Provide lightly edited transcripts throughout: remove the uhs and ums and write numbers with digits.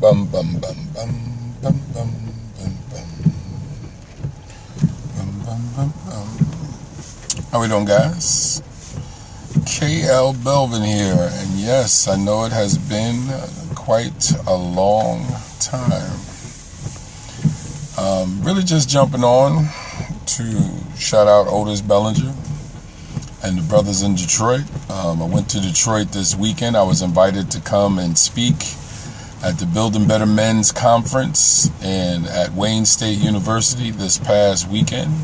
Bum bum bum bum bum bum bum bum bum bum bum. How we doing, guys? KL Belvin here, and yes, I know it has been quite a long time. Really just jumping on to shout out Otis Bellinger and the brothers in Detroit. I went to Detroit this weekend. I was invited to come and speak at the Building Better Men's Conference at Wayne State University this past weekend.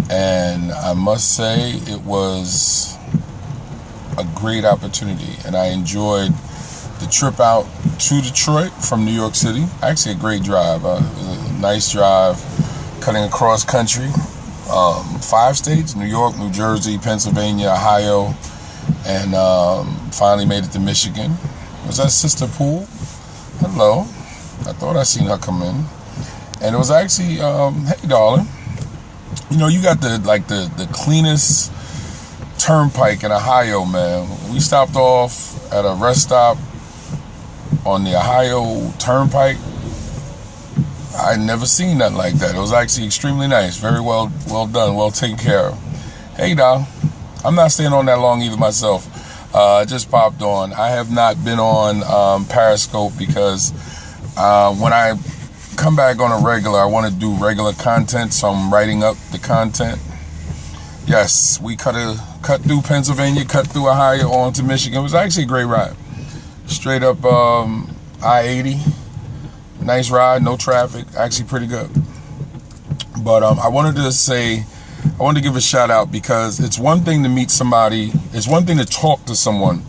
And I must say it was a great opportunity, and I enjoyed the trip out to Detroit from New York City. Actually a great drive. It was a nice drive cutting across country. 5 states: New York, New Jersey, Pennsylvania, Ohio, and finally made it to Michigan. Was that Sister Poole? Hello. I thought I seen her come in. And it was actually, hey darling, you know, you got the cleanest turnpike in Ohio, man. We stopped off at a rest stop on the Ohio Turnpike. I'd never seen nothing like that. It was actually extremely nice. Very well done, well taken care of. Hey, doll. I'm not staying on that long either myself. I just popped on. I have not been on Periscope because when I come back on a regular, I want to do regular content, so I'm writing up the content. Yes, we cut through Pennsylvania, cut through Ohio, on to Michigan. It was actually a great ride. Straight up I-80. Nice ride, no traffic, actually pretty good. But I wanted to give a shout out because it's one thing to meet somebody, it's one thing to talk to someone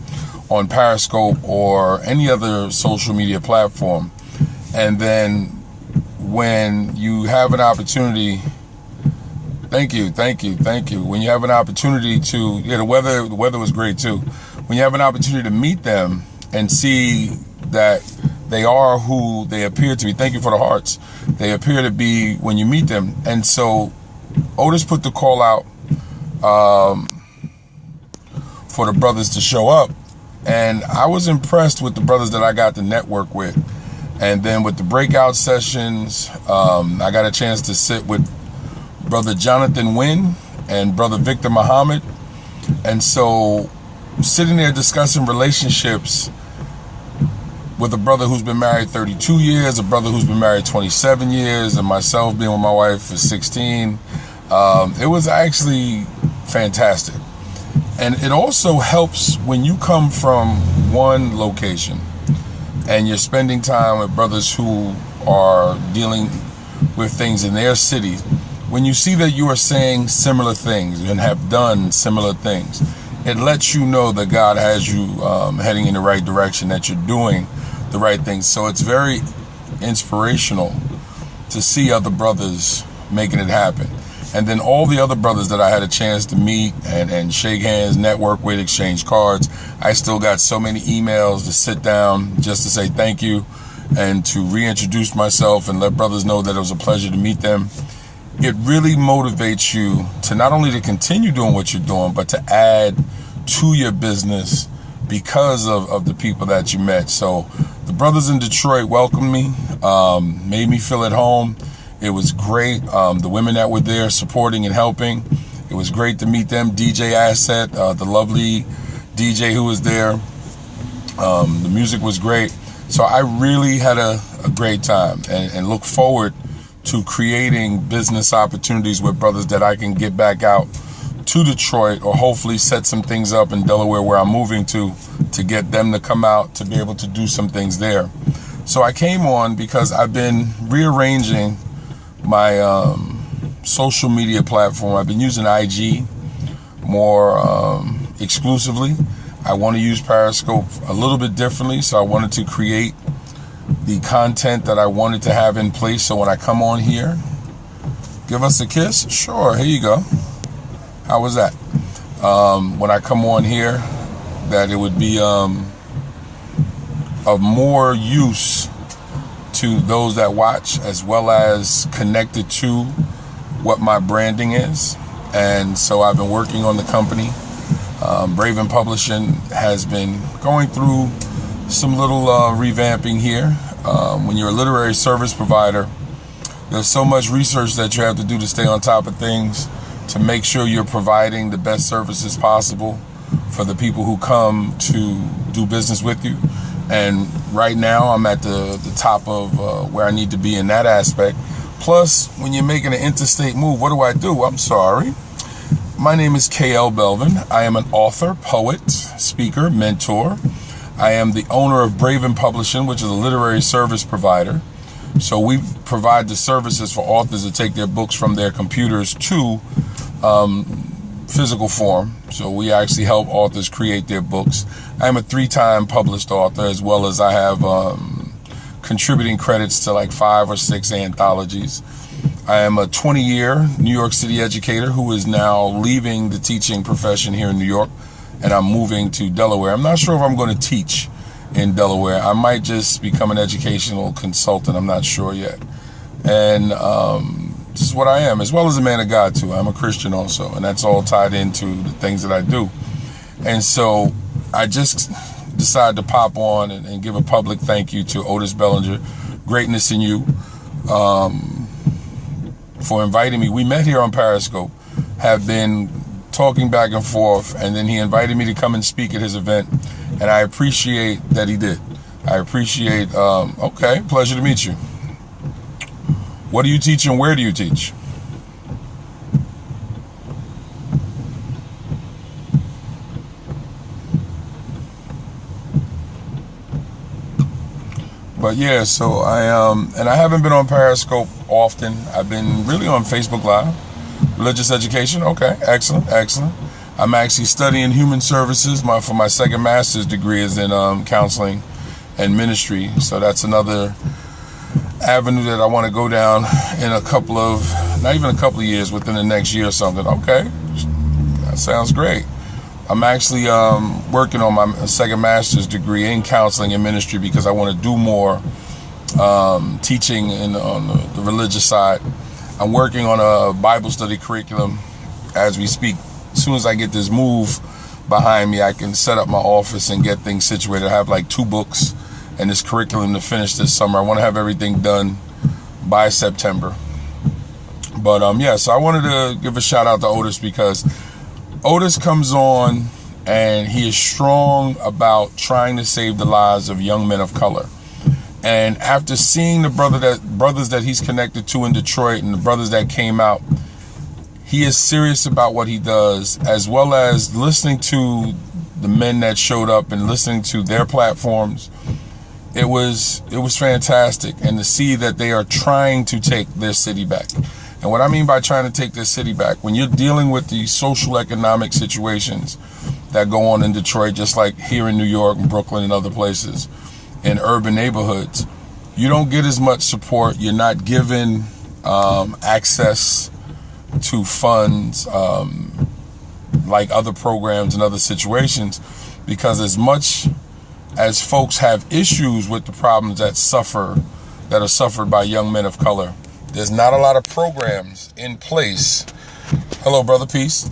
on Periscope or any other social media platform. And then when you have an opportunity, thank you. When you have an opportunity to, the weather was great too. When you have an opportunity to meet them and see that they are who they appear to be. Thank you for the hearts. They appear to be when you meet them. And so Otis put the call out for the brothers to show up. And I was impressed with the brothers that I got to network with. And then with the breakout sessions, I got a chance to sit with Brother Jonathan Wynn and Brother Victor Muhammad. And so sitting there discussing relationships with a brother who's been married 32 years, a brother who's been married 27 years, and myself being with my wife for 16. It was actually fantastic. And it also helps when you come from one location and you're spending time with brothers who are dealing with things in their city. When you see that you are saying similar things and have done similar things, it lets you know that God has you heading in the right direction, that you're doing the right things. So it's very inspirational to see other brothers making it happen. And then all the other brothers that I had a chance to meet and shake hands, network with, exchange cards. I still got so many emails to sit down just to say thank you and to reintroduce myself and let brothers know that it was a pleasure to meet them. It really motivates you to not only to continue doing what you're doing, but to add to your business because of the people that you met. So the brothers in Detroit welcomed me, made me feel at home. It was great. The women that were there supporting and helping, it was great to meet them. DJ Asset, the lovely DJ who was there. The music was great. So I really had a great time and look forward to creating business opportunities with brothers that I can get back out to Detroit, or hopefully set some things up in Delaware where I'm moving to get them to come out to be able to do some things there. So I came on because I've been rearranging my social media platform. I've been using IG more exclusively. I want to use Periscope a little bit differently, so I wanted to create the content that I wanted to have in place. So when I come on here, give us a kiss. Sure, here you go. How was that? When I come on here, that it would be of more use to those that watch, as well as connected to what my branding is. And so I've been working on the company. Braven Publishing has been going through some little revamping here. When you're a literary service provider, there's so much research that you have to do to stay on top of things, to make sure you're providing the best services possible for the people who come to do business with you. And right now I'm at the top of where I need to be in that aspect. Plus, when you're making an interstate move, what do? I'm sorry. My name is K.L. Belvin. I am an author, poet, speaker, mentor. I am the owner of Braven Publishing, which is a literary service provider. So we provide the services for authors to take their books from their computers to physical form. So we actually help authors create their books. I am a 3-time published author, as well as I have contributing credits to like 5 or 6 anthologies. I am a 20-year New York City educator who is now leaving the teaching profession here in New York, and I'm moving to Delaware. I'm not sure if I'm going to teach in Delaware. I might just become an educational consultant. I'm not sure yet. And this is what I am, as well as a man of God too. I'm a Christian also, and that's all tied into the things that I do. And so I just decided to pop on and give a public thank you to Otis Bellinger, Greatness in You, for inviting me. We met here on Periscope, have been talking back and forth, and then he invited me to come and speak at his event, and I appreciate that he did. I appreciate, okay, pleasure to meet you. What do you teach and where do you teach? But yeah, so and I haven't been on Periscope often. I've been really on Facebook Live. Religious education, okay, excellent, excellent. I'm actually studying human services. For my second master's degree is in counseling and ministry. So that's another avenue that I want to go down in not even a couple of years, within the next year or something. Okay, that sounds great. I'm actually working on my second master's degree in counseling and ministry because I want to do more teaching on the religious side. I'm working on a Bible study curriculum as we speak. As soon as I get this move behind me, I can set up my office and get things situated. I have like 2 books and this curriculum to finish this summer. I want to have everything done by September. But yeah, so I wanted to give a shout out to Otis because Otis comes on and he is strong about trying to save the lives of young men of color. And after seeing the brothers that he's connected to in Detroit and the brothers that came out, he is serious about what he does, as well as listening to the men that showed up and listening to their platforms. It was fantastic, and to see that they are trying to take their city back. And what I mean by trying to take their city back, when you're dealing with the social economic situations that go on in Detroit, just like here in New York and Brooklyn and other places, in urban neighborhoods, you don't get as much support. You're not given access to funds like other programs and other situations, because as much as folks have issues with the problems that are suffered by young men of color, there's not a lot of programs in place. Hello, brother, peace.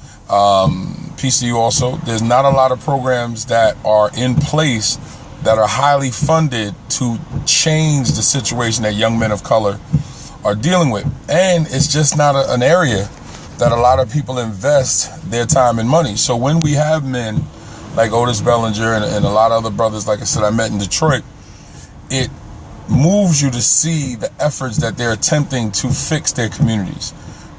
Peace to you also. There's not a lot of programs that are in place that are highly funded to change the situation that young men of color are dealing with. And it's just not an area that a lot of people invest their time and money. So when we have men like Otis Bellinger and a lot of other brothers, like I said, I met in Detroit, it moves you to see the efforts that they're attempting to fix their communities,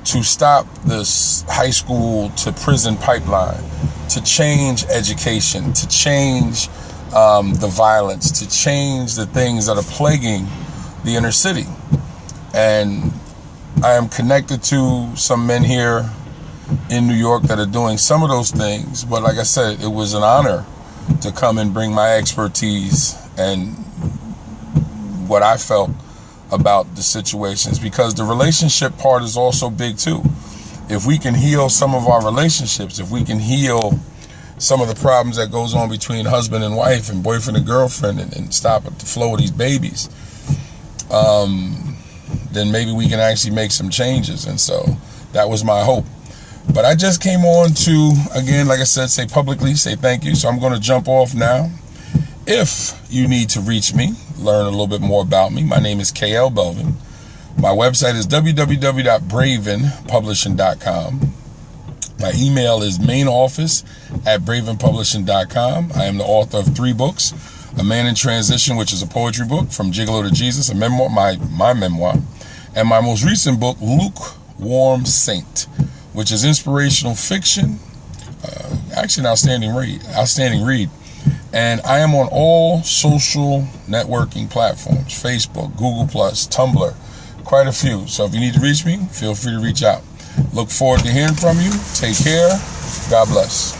to stop this high school to prison pipeline, to change education, to change the violence, to change the things that are plaguing the inner city. And I am connected to some men here in New York that are doing some of those things. But like I said, it was an honor to come and bring my expertise and what I felt about the situations, because the relationship part is also big too. If we can heal some of our relationships, if we can heal some of the problems that goes on between husband and wife and boyfriend and girlfriend, and stop at the flow of these babies, then maybe we can actually make some changes. And so that was my hope. But I just came on to, again, like I said, say publicly, say thank you. So I'm going to jump off now. If you need to reach me, learn a little bit more about me, my name is KL Belvin. My website is www.bravenpublishing.com. My email is mainoffice@bravenpublishing.com. I am the author of 3 books: A Man in Transition, which is a poetry book, From Gigolo to Jesus, a memoir, my memoir, and my most recent book, Lukewarm Saint, which is inspirational fiction. Actually, an outstanding read. And I am on all social networking platforms: Facebook, Google+, Tumblr, quite a few. So if you need to reach me, feel free to reach out. Look forward to hearing from you. Take care. God bless.